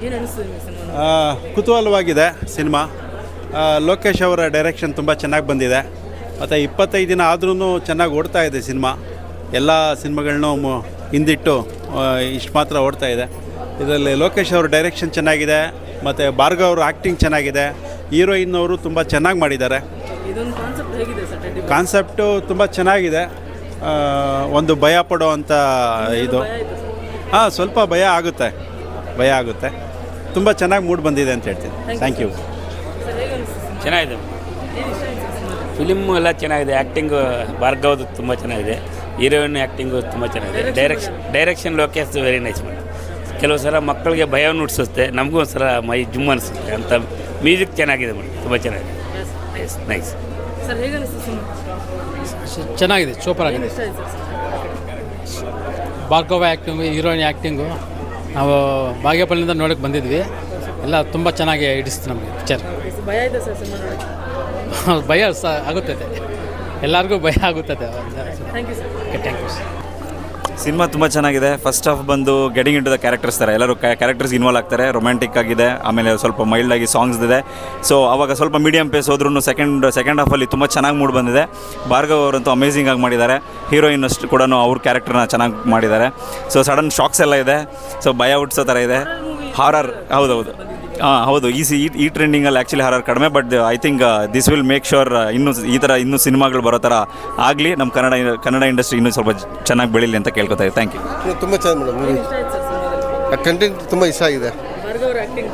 ಏನು ಅನಿಸ್ತದೆ cinema? ಕುತೂಹಲವಾಗಿದೆ cinema. Lokesh ಅವರ ಡೈರೆಕ್ಷನ್ ತುಂಬ ಚೆನ್ನಾಗಿ ಬಂದಿದೆ. ಮತ್ತು 25 ದಿನ ಆದ್ರೂ ಚೆನ್ನಾಗಿ ಓಡ್ತಾ ಇದೆ ಸಿನಿಮಾ. ಎಲ್ಲ ಸಿನಿಮಾಗಳನ್ನೂ ಹಿಂದಿಟ್ಟು ಇಷ್ಟು ಮಾತ್ರ ಓಡ್ತಾ ಇದೆ. ಇದರಲ್ಲಿ ಲೋಕೇಶ್ ಅವ್ರ ಡೈರೆಕ್ಷನ್ ಚೆನ್ನಾಗಿದೆ, ಮತ್ತು ಭಾರ್ಗವ್ ಅವ್ರ ಆ್ಯಕ್ಟಿಂಗ್ ಚೆನ್ನಾಗಿದೆ. ಹೀರೋಯಿನ್ ಅವರು ತುಂಬ ಚೆನ್ನಾಗಿ ಮಾಡಿದ್ದಾರೆ. ಇದೊಂದು ಕಾನ್ಸೆಪ್ಟ್ ಹೇಗಿದೆ ಸರ್? ಕಾನ್ಸೆಪ್ಟು ತುಂಬ ಚೆನ್ನಾಗಿದೆ. ಒಂದು ಭಯ ಪಡೋವಂಥ ಇದು ಸ್ವಲ್ಪ ಭಯ ಆಗುತ್ತೆ. ತುಂಬ ಚೆನ್ನಾಗಿ ಮೂಡ್ ಬಂದಿದೆ ಅಂತ ಹೇಳ್ತೀನಿ. Thank you. ಚೆನ್ನಾಗಿದೆ ಫಿಲಿಮ್ ಎಲ್ಲ ಚೆನ್ನಾಗಿದೆ. ಆ್ಯಕ್ಟಿಂಗು ಭಾರ್ಗವ್ದು ತುಂಬ ಚೆನ್ನಾಗಿದೆ. ಹೀರೋಯಿನ್ ಆ್ಯಕ್ಟಿಂಗು ತುಂಬ ಚೆನ್ನಾಗಿದೆ. ಡೈರೆಕ್ಷನ್ ಲೋಕೇಶ್ ವೆರಿ ನೈಸ್ ಮಾಡಿ. ಕೆಲವು ಸಲ ಮಕ್ಕಳಿಗೆ ಭಯವನ್ನು ಹುಟ್ಟಿಸುತ್ತೆ, ನಮಗೂ ಒಂದು ಸಲ ಮೈ ಜುಮ್ ಅನಿಸುತ್ತೆ ಅಂತ. ಮ್ಯೂಸಿಕ್ ಚೆನ್ನಾಗಿದೆ ಮಾಡಿ, ತುಂಬ ಚೆನ್ನಾಗಿದೆ. ನೈಸ್ ಸರ್, ಹೇಗೆ ಅನಿಸ್ತು? ಚೆನ್ನಾಗಿದೆ, ಸೂಪರ್ ಆಗಿದೆ. ಭಾರ್ಗವ ಆ್ಯಕ್ಟಿಂಗು, ಹೀರೋಯಿನ್ ಆ್ಯಕ್ಟಿಂಗು ನಾವು ಬಾಗೇಪಲ್ಲಿಂದ ನೋಡೋಕ್ಕೆ ಬಂದಿದ್ವಿ. ಎಲ್ಲ ತುಂಬ ಚೆನ್ನಾಗಿ ಹಿಡಿಸ್ತು ನಮಗೆ ಪಿಕ್ಚರ್. ಭಯ ಇದೆ ಸರ್ ಸಿನಿಮಾ ನೋಡಿ? ಭಯ ಆಗುತ್ತದೆ, ಎಲ್ಲರಿಗೂ ಭಯ ಆಗುತ್ತದೆ. Thank you sir. Thank you sir. Cinema ತುಂಬ ಚೆನ್ನಾಗಿದೆ. ಫಸ್ಟ್ ಹಾಫ್ ಬಂದು ಗೆಟಿಂಗ್ ಇಂಟು ದ ಕ್ಯಾರೆಕ್ಟರ್ಸ್ ಥರ ಎಲ್ಲರೂ ಕ್ಯಾರೆಕ್ಟರ್ಸ್ ಇನ್ವಾಲ್ವ್ ಆಗ್ತಾರೆ. ರೊಮ್ಯಾಂಟಿಕ್ ಆಗಿದೆ, ಆಮೇಲೆ ಸ್ವಲ್ಪ ಮೈಲ್ಡಾಗಿ ಸಾಂಗ್ಸ್ ಇದೆ. ಸೊ ಅವಾಗ ಸ್ವಲ್ಪ ಮೀಡಿಯಮ್ ಪೇಸ್ ಹೋದ್ರೂ ಸೆಕೆಂಡ್ ಹಾಫಲ್ಲಿ ತುಂಬ ಚೆನ್ನಾಗಿ ಮೂಡ್ ಬಂದಿದೆ. ಭಾರ್ಗವ್ ಅವರಂತೂ ಅಮೇಝಿಂಗ್ ಆಗಿ ಮಾಡಿದ್ದಾರೆ. ಹೀರೋಯಿನ್ ಅಷ್ಟು ಕೂಡ ಅವ್ರ ಕ್ಯಾರೆಕ್ಟರ್ನ ಚೆನ್ನಾಗಿ ಮಾಡಿದ್ದಾರೆ. ಸೊ ಸಡನ್ ಶಾಕ್ಸ್ ಎಲ್ಲ ಇದೆ, ಸೊ ಭಯ ಹುಟ್ಟಿಸೋ ಥರ ಇದೆ. ಹಾರರ್ ಹೌದು. ಈ ಟ್ರೆಂಡಿಂಗಲ್ಲಿ ಆ್ಯಕ್ಚುಲಿ ಹಾರರ್ ಕಡಿಮೆ, but I think this will make sure ಇನ್ನೂ ಸಿನಿಮಾಗಳು ಬರೋ ಥರ ಆಗಲಿ. ನಮ್ಮ ಕನ್ನಡ ಇಂಡಸ್ಟ್ರಿ ಇನ್ನೂ ಸ್ವಲ್ಪ ಚೆನ್ನಾಗಿ ಬೆಳೀಲಿ ಅಂತ ಕೇಳ್ಕೊತಾ ಇದ್ದೀವಿ. Thank you. ತುಂಬ ಚೆನ್ನಾಗಿ ಮೇಡಮ್, ಕಂಟೆಂಟ್ ತುಂಬ ಇಷ್ಟ ಆಗಿದೆ.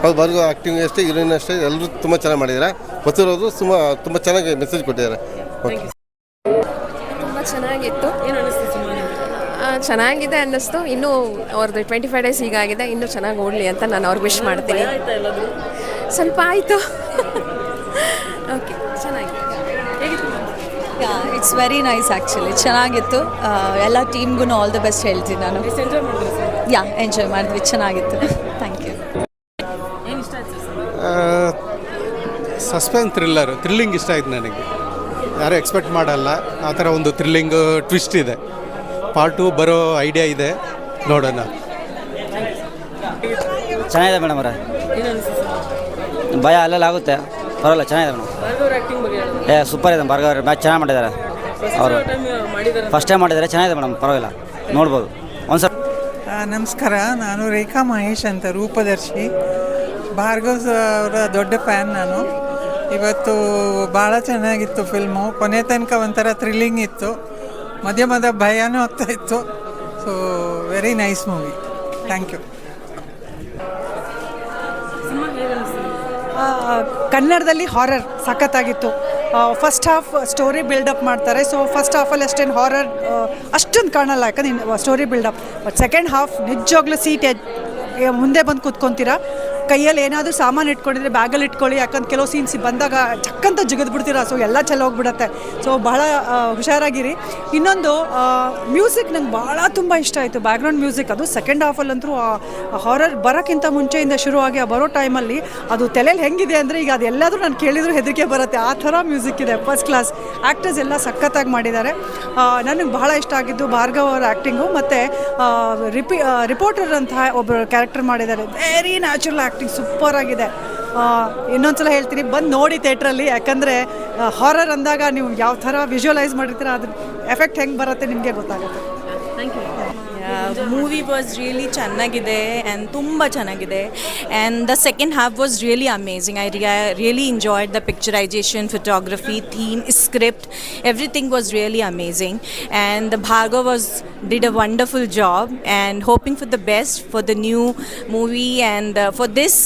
ಹೌದು, ಭಾರ್ಗವ್ ಆ್ಯಕ್ಟಿಂಗ್ ಅಷ್ಟೇ, ಹೀರೋಯಿನ್ ಅಷ್ಟೇ, ಎಲ್ಲರೂ ತುಂಬ ಚೆನ್ನಾಗಿ ಮಾಡಿದ್ದಾರೆ. ಗೊತ್ತಿರೋದು ತುಂಬ ಚೆನ್ನಾಗಿ ಮೆಸೇಜ್ ಕೊಟ್ಟಿದ್ದಾರೆ. ಓಕೆ, ತುಂಬ ಚೆನ್ನಾಗಿತ್ತು. ಏನು ಅನಿಸ್ತು ಸಿನಿಮಾ? ಚೆನ್ನಾಗಿದೆ ಅನ್ನಿಸ್ತು. ಇನ್ನೂ ಅವ್ರದ್ದು 25 ಡೇಸ್ ಹೀಗಾಗಿದೆ, ಇನ್ನೂ ಚೆನ್ನಾಗಿ ಓಡಲಿ ಅಂತ ನಾನು ಅವ್ರಿಗೆ ವಿಶ್ ಮಾಡ್ತೀನಿ. ಸ್ವಲ್ಪ ಆಯಿತು. ಓಕೆ, ಚೆನ್ನಾಗಿದೆ. ಇಟ್ಸ್ ವೆರಿ ನೈಸ್ ಆ್ಯಕ್ಚುಲಿ, ಚೆನ್ನಾಗಿತ್ತು. ಎಲ್ಲ ಟೀಮ್ಗೂ ಆಲ್ ದ ಬೆಸ್ಟ್ ಹೇಳ್ತೀನಿ ನಾನು. ಎಂಜಾಯ್ ಮಾಡಿದ್ವಿ, ಚೆನ್ನಾಗಿತ್ತು. Thank you. ಸಸ್ಪೆನ್ಸ್ ಥ್ರಿಲ್ಲಿಂಗ್ ಇಷ್ಟ ಆಯ್ತು ನನಗೆ. ಯಾರೂ ಎಕ್ಸ್ಪೆಕ್ಟ್ ಮಾಡಲ್ಲ ಆ ಥರ ಒಂದು ಥ್ರಿಲ್ಲಿಂಗ್ ಟ್ವಿಸ್ಟ್ ಇದೆ. ಪಾರ್ಟ್ 2 ಬರೋ ಐಡಿಯಾ ಇದೆ, ನೋಡೋಣ. ಚೆನ್ನಾಗಿದೆ ಮೇಡಮ್ ಅವರೇ. ಭಯ ಅಲ್ಲೆಲ್ಲ ಆಗುತ್ತೆ, ಪರವಾಗಿಲ್ಲ, ಚೆನ್ನಾಗಿದೆ ಮೇಡಮ್. ಸೂಪರ್ ಇದೆ. ಭಾರ್ಗವ್ ಅವರು ಮ್ಯಾಚ್ ಚೆನ್ನಾಗಿ ಮಾಡಿದ್ದಾರೆ. ಅವರು ಫಸ್ಟ್ ಟೈಮ್ ಮಾಡಿದ್ದಾರೆ, ಚೆನ್ನಾಗಿದೆ ಮೇಡಮ್, ಪರವಾಗಿಲ್ಲ, ನೋಡ್ಬೋದು ಒಂದ್ಸಲ. ನಮಸ್ಕಾರ, ನಾನು ರೇಖಾ ಮಹೇಶ್ ಅಂತ, ರೂಪದರ್ಶಿ. ಭಾರ್ಗವ್ ಅವರ ದೊಡ್ಡ ಫ್ಯಾನ್ ನಾನು. ಇವತ್ತು ಭಾಳ ಚೆನ್ನಾಗಿತ್ತು ಫಿಲ್ಮು. ಕೊನೆ ತನಕ ಒಂಥರ ಥ್ರಿಲ್ಲಿಂಗ್ ಇತ್ತು, ಮಧ್ಯ ಭಯನೂ ಆಗ್ತಾ ಇತ್ತು. So very nice movie. Thank you. ಕನ್ನಡದಲ್ಲಿ ಹಾರರ್ ಸಖತ್ತಾಗಿತ್ತು. ಫಸ್ಟ್ ಹಾಫ್ ಸ್ಟೋರಿ ಬಿಲ್ಡಪ್ ಮಾಡ್ತಾರೆ. ಸೊ ಫಸ್ಟ್ ಹಾಫಲ್ಲಿ ಅಷ್ಟೇನು ಹಾರರ್ ಅಷ್ಟೊಂದು ಕಾಣಲ್ಲ, ಯಾಕಂದ್ರೆ story buildup. But second half ನಿಜವಾಗ್ಲೂ ಸೀಟ್ ಮುಂದೆ ಬಂದು ಕೂತ್ಕೊತೀರಾ. ಕೈಯಲ್ಲಿ ಏನಾದರೂ ಸಾಮಾನು ಇಟ್ಕೊಂಡಿದ್ರೆ ಬ್ಯಾಗಲ್ಲಿ ಇಟ್ಕೊಳ್ಳಿ, ಯಾಕಂದ್ರೆ ಕೆಲವು ಸೀನ್ಸ್ ಬಂದಾಗ ಚಕ್ಕಂತ ಜಿಗಿದು ಬಿಡ್ತೀರಾ. ಸೊ ಎಲ್ಲ ಹೋಗ್ಬಿಡುತ್ತೆ. ಸೊ ಬಹಳ ಹುಷಾರಾಗಿರಿ. ಇನ್ನೊಂದು ಮ್ಯೂಸಿಕ್ ನಂಗೆ ಭಾಳ ತುಂಬ ಇಷ್ಟ ಆಯಿತು. ಬ್ಯಾಕ್ಗ್ರೌಂಡ್ ಮ್ಯೂಸಿಕ್ ಅದು ಸೆಕೆಂಡ್ ಹಾಫಲ್ಲಂತೂ ಹಾರರ್ ಬರೋಕ್ಕಿಂತ ಮುಂಚೆಯಿಂದ ಶುರುವಾಗಿ ಬರೋ ಟೈಮಲ್ಲಿ ಅದು ತಲೆಯಲ್ಲಿ ಹೆಂಗಿದೆ ಅಂದರೆ, ಈಗ ಅದೆಲ್ಲಾದರೂ ನಾನು ಕೇಳಿದ್ರು ಹೆದರಿಕೆ ಬರುತ್ತೆ, ಆ ಥರ ಮ್ಯೂಸಿಕ್ ಇದೆ. First class. ಆ್ಯಕ್ಟರ್ಸ್ ಎಲ್ಲ ಸಖತ್ತಾಗಿ ಮಾಡಿದ್ದಾರೆ. ನನಗೆ ಬಹಳ ಇಷ್ಟ ಆಗಿದ್ದು ಭಾರ್ಗವ್ ಅವರ ಆ್ಯಕ್ಟಿಂಗು. ಮತ್ತು ರಿಪೋರ್ಟರ್ ಅಂತ ಒಬ್ಬರು ಕ್ಯಾರೆಕ್ಟರ್ ಮಾಡಿದ್ದಾರೆ. ವೆರಿ ನ್ಯಾಚುರಲ್ ಆ್ಯಕ್ಟಿಂಗ್, ಸೂಪರ್ ಆಗಿದೆ. ಇನ್ನೊಂದ್ಸಲ ಹೇಳ್ತೀನಿ, ಬಂದು ನೋಡಿ ಥಿಯೇಟ್ರಲ್ಲಿ. ಯಾಕಂದರೆ ಹಾರರ್ ಅಂದಾಗ ನೀವು ಯಾವ ಥರ ವಿಜುವಲೈಸ್ ಮಾಡಿರ್ತೀರ, ಅದ್ರ ಎಫೆಕ್ಟ್ ಹೆಂಗೆ ಬರುತ್ತೆ ನಿಮಗೆ ಗೊತ್ತಾಗುತ್ತೆ. Thank you. Movie was really ಚೆನ್ನಾಗಿದೆ ಆ್ಯಂಡ್ ತುಂಬ ಚೆನ್ನಾಗಿದೆ. And the second half was really amazing. I really enjoyed the picturisation, photography, theme, script, everything was really amazing. And Bhargav did a wonderful job, and hoping for the best for the new movie, and for this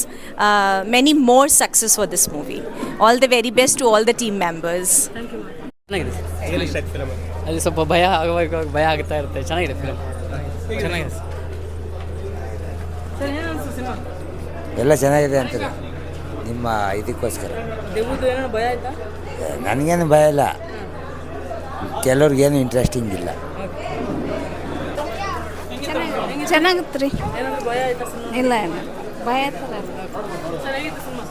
many more success for this movie. All the very best to all the team members. Thank you. ಅಲ್ಲಿ ಸ್ವಲ್ಪ ಭಯ ಆಗ್ತಾ ಇರುತ್ತೆ. ಚೆನ್ನಾಗಿದೆ film, ಚೆನ್ನಾಗಿದೆ. Sir, ಏನು ಅನಿಸ್ತು cinema? ಎಲ್ಲ ಚೆನ್ನಾಗಿದೆ ಅಂತಾರೆ ನಿಮ್ಮ ಇದಕ್ಕೋಸ್ಕರ. ಏನೋ ಭಯ ಆಯ್ತಾ? ನನಗೇನು ಭಯ ಇಲ್ಲ, ಕೆಲವ್ರಿಗೇನು ಇಂಟ್ರೆಸ್ಟಿಂಗ್ ಇಲ್ಲ. ಚೆನ್ನಾಗಿತ್ತು ರೀ. ಏನಾದರೂ ಭಯ ಆಯ್ತಾ ಸಿನಿಮಾ? ಇಲ್ಲ, ಇಲ್ಲ ಭಯ ಥರ. ಸರ್, ಹೇಗಿತ್ತು ಸಿನಿಮಾ?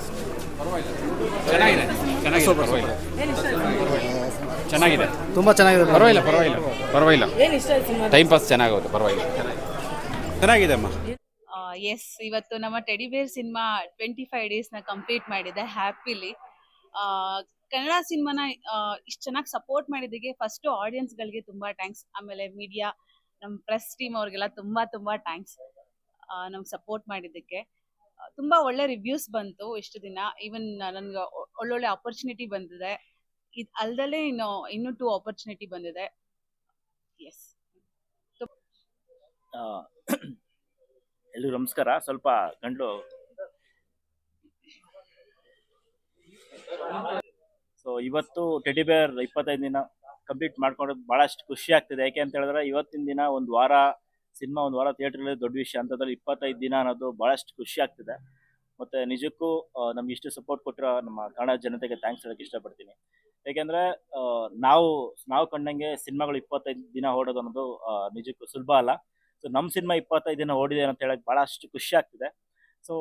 ಚೆನ್ನಾಗಿದೆ, ಚೆನ್ನಾಗಿದೆ, ತುಂಬ ಚೆನ್ನಾಗಿದೆ. ಪರವಾಗಿಲ್ಲ. ಏನು ಇಷ್ಟ ಆಯ್ತು ಸಿನಿಮಾ? ಟೈಮ್ ಪಾಸ್ ಚೆನ್ನಾಗೋದು, ಪರವಾಗಿಲ್ಲ. ಚೆನ್ನಾಗಿದೆ ಅಮ್ಮ. ಎಸ್, ಇವತ್ತು ನಮ್ಮ ಟೆಡಿ ಬೇರ್ ಸಿನಿಮಾ 25 ಡೇಸ್ನ ಕಂಪ್ಲೀಟ್ ಮಾಡಿದೆ ಹ್ಯಾಪಿಲಿ. ಕನ್ನಡ ಸಿನಿಮಾನ ಇಷ್ಟು ಚೆನ್ನಾಗಿ ಸಪೋರ್ಟ್ ಮಾಡಿದ್ದಕ್ಕೆ ಫಸ್ಟು ಆಡಿಯನ್ಸ್ಗಳಿಗೆ ತುಂಬ ಥ್ಯಾಂಕ್ಸ್. ಆಮೇಲೆ ಮೀಡಿಯಾ, ನಮ್ಮ ಪ್ರೆಸ್ ಟೀಮ್ ಅವ್ರಿಗೆಲ್ಲ ತುಂಬ ಥ್ಯಾಂಕ್ಸ್ ನಮ್ಗೆ ಸಪೋರ್ಟ್ ಮಾಡಿದ್ದಕ್ಕೆ. ತುಂಬ ಒಳ್ಳೆ ರಿವ್ಯೂಸ್ ಬಂತು ಇಷ್ಟು ದಿನ. ಈವನ್ ನನಗೆ ಒಳ್ಳೊಳ್ಳೆ ಆಪರ್ಚುನಿಟಿ ಬಂದಿದೆ. ಇದು ಅಲ್ದಲೇ ಇನ್ನೂ 2 ಆಪರ್ಚುನಿಟಿ ಬಂದಿದೆ. ಎಸ್. ಎಲ್ರಿಗೂ ನಮಸ್ಕಾರ. ಸ್ವಲ್ಪ ಗಂಟಲು ಸೊ ಇವತ್ತು ಟೆಡಿ ಬೇರ್ 25 ದಿನ ಕಂಪ್ಲೀಟ್ ಮಾಡ್ಕೊಂಡು ಭಾಳಷ್ಟು ಖುಷಿ ಆಗ್ತಿದೆ. ಯಾಕೆ ಅಂತ ಹೇಳಿದ್ರೆ ಇವತ್ತಿನ ದಿನ ಒಂದು ವಾರ ಸಿನಿಮಾ, ಒಂದು ವಾರ ಥಿಯೇಟ್ರಲ್ಲಿ ದೊಡ್ಡ ವಿಷಯ. ಅಂಥದ್ರಲ್ಲಿ 25 ದಿನ ಅನ್ನೋದು ಭಾಳಷ್ಟು ಖುಷಿ ಆಗ್ತಿದೆ. ಮತ್ತು ನಿಜಕ್ಕೂ ನಮ್ಗೆ ಇಷ್ಟು ಸಪೋರ್ಟ್ ಕೊಟ್ಟಿರೋ ನಮ್ಮ ಕನ್ನಡ ಜನತೆಗೆ ಥ್ಯಾಂಕ್ಸ್ ಹೇಳೋಕ್ಕೆ ಇಷ್ಟಪಡ್ತೀನಿ. ಏಕೆಂದರೆ ನಾವು ಕಂಡಂಗೆ ಸಿನಿಮಾಗಳು 25 ದಿನ ಓಡೋದು ಅನ್ನೋದು ನಿಜಕ್ಕೂ ಸುಲಭ ಅಲ್ಲ. ಸೊ ನಮ್ಮ ಸಿನಿಮಾ 25 ದಿನ ಓಡಿದೆ ಅಂತ ಹೇಳಕ್ಕೆ ಭಾಳಷ್ಟು ಖುಷಿ ಆಗ್ತಿದೆ. ಸೊ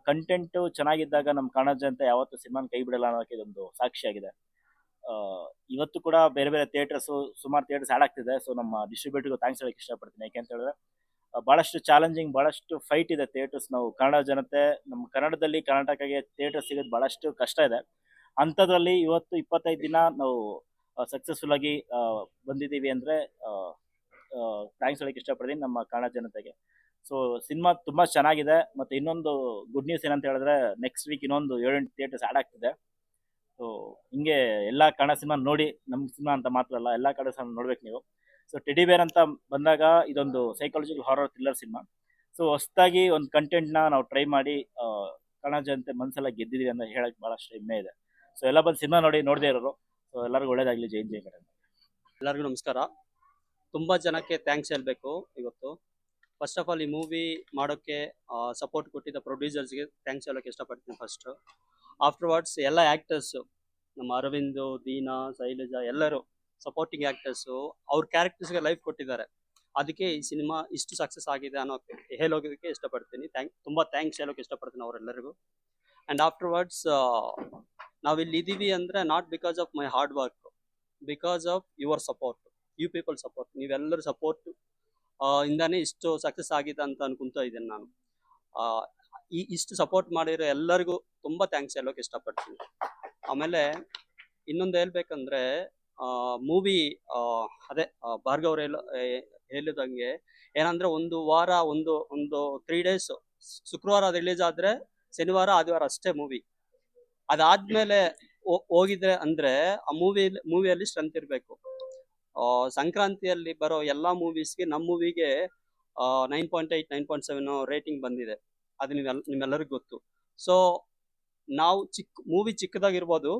ಕಂಟೆಂಟು ಚೆನ್ನಾಗಿದ್ದಾಗ ನಮ್ಮ ಕನ್ನಡ ಜನತೆ ಯಾವತ್ತೂ ಸಿನಿಮಾನ ಕೈ ಬಿಡಲ್ಲ ಅನ್ನೋಕ್ಕೆ ಇದೊಂದು ಸಾಕ್ಷಿಯಾಗಿದೆ. ಇವತ್ತು ಕೂಡ ಬೇರೆ ಬೇರೆ ಥಿಯೇಟರ್ಸು, ಸುಮಾರು ಥಿಯೇಟರ್ಸ್ ಆ್ಯಡ್ ಆಗ್ತಿದೆ. ಸೊ ನಮ್ಮ ಡಿಸ್ಟ್ರಿಬ್ಯೂಟರ್ಗೂ ಥ್ಯಾಂಕ್ಸ್ ಹೇಳಕ್ಕೆ ಇಷ್ಟಪಡ್ತೀನಿ. ಯಾಕೆ ಅಂತ ಹೇಳಿದ್ರೆ ಭಾಳಷ್ಟು ಚಾಲೆಂಜಿಂಗ್, ಭಾಳಷ್ಟು ಫೈಟ್ ಇದೆ ಥಿಯೇಟರ್ಸ್. ನಾವು ಕನ್ನಡ ಜನತೆ, ನಮ್ಮ ಕನ್ನಡದಲ್ಲಿ ಕರ್ನಾಟಕಕ್ಕೆ ಥಿಯೇಟರ್ ಸಿಗೋದು ಭಾಳಷ್ಟು ಕಷ್ಟ ಇದೆ. ಅಂಥದ್ರಲ್ಲಿ ಇವತ್ತು 25 ದಿನ ನಾವು ಸಕ್ಸಸ್ಫುಲ್ಲಾಗಿ ಬಂದಿದ್ದೀವಿ ಅಂದರೆ ಥ್ಯಾಂಕ್ಸ್ ಹೇಳಕ್ಕೆ ಇಷ್ಟಪಡ್ತೀನಿ ನಮ್ಮ ಕನ್ನಡ ಜನತೆಗೆ. ಸೊ ಸಿನಿಮಾ ತುಂಬ ಚೆನ್ನಾಗಿದೆ. ಮತ್ತು ಇನ್ನೊಂದು ಗುಡ್ ನ್ಯೂಸ್ ಏನಂತ ಹೇಳಿದ್ರೆ ನೆಕ್ಸ್ಟ್ ವೀಕ್ ಇನ್ನೊಂದು 7-8 ಥಿಯೇಟರ್ಸ್ ಆ್ಯಡ್ ಆಗ್ತಿದೆ. ಸೊ ಹಿಂಗೆ ಎಲ್ಲ ಕನ್ನಡ ಸಿನಿಮಾ ನೋಡಿ, ನಮ್ಮ ಸಿನಿಮಾ ಅಂತ ಮಾತ್ರ ಅಲ್ಲ, ಎಲ್ಲ ಕನ್ನಡ ಸಿನಿಮಾ ನೋಡ್ಬೇಕು ನೀವು. ಸೊ ಟೆಡಿ ಬೇರ್ ಅಂತ ಬಂದಾಗ ಇದೊಂದು psychological horror thriller cinema. So ಹೊಸದಾಗಿ ಒಂದು ಕಂಟೆಂಟ್ನ ನಾವು ಟ್ರೈ ಮಾಡಿ ಕನ್ನಡ ಜನತೆ ಮನಸ್ಸೆಲ್ಲ ಗೆದ್ದಿದ್ದೀವಿ ಅಂತ ಹೇಳಕ್ಕೆ ಭಾಳಷ್ಟು ಹೆಮ್ಮೆ ಇದೆ. ಸೊ ಎಲ್ಲ ಬಂದು ಸಿನಿಮಾ ನೋಡದೇ ಇರೋರು. ಸೊ ಎಲ್ಲರಿಗೂ ಒಳ್ಳೇದಾಗಲಿ. ಜೈ ಜೈ ಕನ್ನಡ. ಎಲ್ಲರಿಗೂ ನಮಸ್ಕಾರ. ತುಂಬ ಜನಕ್ಕೆ ಥ್ಯಾಂಕ್ಸ್ ಹೇಳಬೇಕು ಇವತ್ತು. ಫಸ್ಟ್ ಆಫ್ ಆಲ್ ಈ ಮೂವಿ ಮಾಡೋಕ್ಕೆ ಸಪೋರ್ಟ್ ಕೊಟ್ಟಿದ್ದ ಪ್ರೊಡ್ಯೂಸರ್ಸ್ಗೆ ಥ್ಯಾಂಕ್ಸ್ ಹೇಳೋಕ್ಕೆ ಇಷ್ಟಪಡ್ತೀನಿ ಫಸ್ಟು. ಆಫ್ಟರ್ವರ್ಡ್ಸ್ ಎಲ್ಲ ಆ್ಯಕ್ಟರ್ಸು, ನಮ್ಮ ಅರವಿಂದು, ದೀನಾ, ಶೈಲಜಾ, ಎಲ್ಲರೂ ಸಪೋರ್ಟಿಂಗ್ ಆ್ಯಕ್ಟರ್ಸು ಅವ್ರ ಕ್ಯಾರೆಕ್ಟರ್ಸ್ಗೆ ಲೈಫ್ ಕೊಟ್ಟಿದ್ದಾರೆ. ಅದಕ್ಕೆ ಈ ಸಿನಿಮಾ ಇಷ್ಟು ಸಕ್ಸಸ್ ಆಗಿದೆ ಅನ್ನೋಕ್ಕೆ ಹೇಳೋದಕ್ಕೆ ಇಷ್ಟಪಡ್ತೀನಿ. ತುಂಬ ಥ್ಯಾಂಕ್ಸ್ ಹೇಳೋಕ್ಕೆ ಇಷ್ಟಪಡ್ತೀನಿ ಅವರೆಲ್ಲರಿಗೂ. ಆ್ಯಂಡ್ ಆಫ್ಟರ್ವರ್ಡ್ಸ್ ನಾವಿಲ್ಲಿ ಇದ್ದೀವಿ ಅಂದರೆ not because of my hard work, because of your support, you people support. ನೀವೆಲ್ಲರೂ ಸಪೋರ್ಟ್ ಇಂದಾನೆ ಇಷ್ಟು ಸಕ್ಸಸ್ ಆಗಿದೆ ಅಂತ ಅನ್ಕೊಂತ ಇದ್ದೇನೆ ನಾನು. ಇಷ್ಟು ಸಪೋರ್ಟ್ ಮಾಡಿರೋ ಎಲ್ಲರಿಗೂ ತುಂಬ ಥ್ಯಾಂಕ್ಸ್ ಹೇಳೋಕೆ ಇಷ್ಟಪಡ್ತೀನಿ. ಆಮೇಲೆ ಇನ್ನೊಂದು ಹೇಳ್ಬೇಕಂದ್ರೆ ಮೂವಿ ಅದೇ ಭಾರ್ಗವ್ ಹೇಳಿದಂಗೆ ಏನಂದ್ರೆ ಒಂದು ವಾರ ಒಂದು 3 ಡೇಸ್, ಶುಕ್ರವಾರ ರಿಲೀಸ್ ಆದರೆ ಶನಿವಾರ ಆದಿವಾರ ಅಷ್ಟೇ ಮೂವಿ. ಅದಾದ್ಮೇಲೆ ಹೋಗಿದ್ರೆ ಅಂದ್ರೆ ಆ ಮೂವಿಯಲ್ಲಿ ಸ್ಟ್ರೆಂತ್ ಇರಬೇಕು. ಸಂಕ್ರಾಂತಿಯಲ್ಲಿ ಬರೋ ಎಲ್ಲ ಮೂವೀಸ್ಗೆ ನಮ್ಮ ಮೂವಿಗೆ 9.8 9.7 ರೇಟಿಂಗ್ ಬಂದಿದೆ. ಅದು ನಿಮ್ಮೆಲ್ಲರಿಗೂ ಗೊತ್ತು. ಸೊ ನಾವು ಮೂವಿ ಚಿಕ್ಕದಾಗಿರ್ಬೋದು,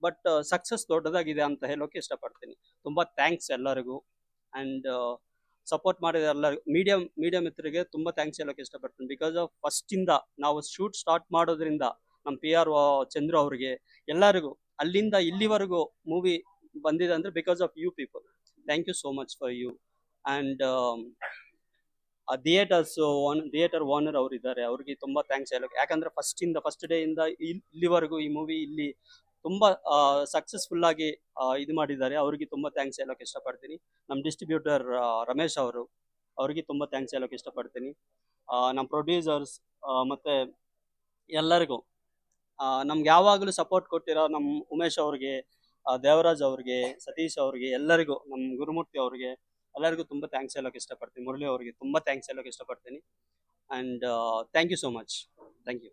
ಬಟ್ ಸಕ್ಸಸ್ ದೊಡ್ಡದಾಗಿದೆ ಅಂತ ಹೇಳೋಕೆ ಇಷ್ಟಪಡ್ತೀನಿ. ತುಂಬ ಥ್ಯಾಂಕ್ಸ್ ಎಲ್ಲರಿಗೂ. ಆ್ಯಂಡ್ ಸಪೋರ್ಟ್ ಮಾಡಿದ ಎಲ್ಲರಿಗೂ, ಮೀಡಿಯಂ ಮಿತ್ರರಿಗೆ ತುಂಬ ಥ್ಯಾಂಕ್ಸ್ ಹೇಳೋಕೆ ಇಷ್ಟಪಡ್ತೀನಿ. ಬಿಕಾಸ್ ಆಫ್ ಫಸ್ಟಿಂದ ನಾವು ಶೂಟ್ ಸ್ಟಾರ್ಟ್ ಮಾಡೋದ್ರಿಂದ ನಮ್ಮ PR ಚಂದ್ರು ಅವ್ರಿಗೆ ಎಲ್ಲರಿಗೂ ಅಲ್ಲಿಂದ ಇಲ್ಲಿವರೆಗೂ ಮೂವಿ ಬಂದಿದೆ ಅಂದರೆ because of you people. Thank you so much for you. And theatre owner ಅವರು ಇದ್ದಾರೆ, ಅವ್ರಿಗೆ ತುಂಬ ಥ್ಯಾಂಕ್ಸ್ ಹೇಳೋಕೆ. ಯಾಕಂದರೆ ಫಸ್ಟ್ ಡೇಯಿಂದ ಇಲ್ಲಿವರೆಗೂ ಈ ಮೂವಿ ಇಲ್ಲಿ ತುಂಬ ಸಕ್ಸಸ್ಫುಲ್ಲಾಗಿ ಇದು ಮಾಡಿದ್ದಾರೆ. ಅವ್ರಿಗೆ ತುಂಬ ಥ್ಯಾಂಕ್ಸ್ ಹೇಳೋಕೆ ಇಷ್ಟಪಡ್ತೀನಿ. ನಮ್ಮ ಡಿಸ್ಟ್ರಿಬ್ಯೂಟರ್ ರಮೇಶ್ ಅವ್ರಿಗೆ ತುಂಬ ಥ್ಯಾಂಕ್ಸ್ ಹೇಳೋಕೆ ಇಷ್ಟಪಡ್ತೀನಿ. ನಮ್ಮ ಪ್ರೊಡ್ಯೂಸರ್ಸ್ ಮತ್ತು ಎಲ್ಲರಿಗೂ ನಮ್ಗೆ ಯಾವಾಗಲೂ ಸಪೋರ್ಟ್ ಕೊಟ್ಟಿರೋ ನಮ್ಮ ಉಮೇಶ್ ಅವ್ರಿಗೆ, ದೇವರಾಜ್ ಅವ್ರಿಗೆ, ಸತೀಶ್ ಅವ್ರಿಗೆ, ಎಲ್ಲರಿಗೂ, ನಮ್ಮ ಗುರುಮೂರ್ತಿ ಅವ್ರಿಗೆ ಎಲ್ಲರಿಗೂ ತುಂಬ ಥ್ಯಾಂಕ್ಸ್ ಹೇಳೋಕೆ ಇಷ್ಟಪಡ್ತೀನಿ. ಮುರಳಿ ಅವ್ರಿಗೆ ತುಂಬ ಥ್ಯಾಂಕ್ಸ್ ಹೇಳೋಕೆ ಇಷ್ಟಪಡ್ತೀನಿ. And thank you so much. Thank you.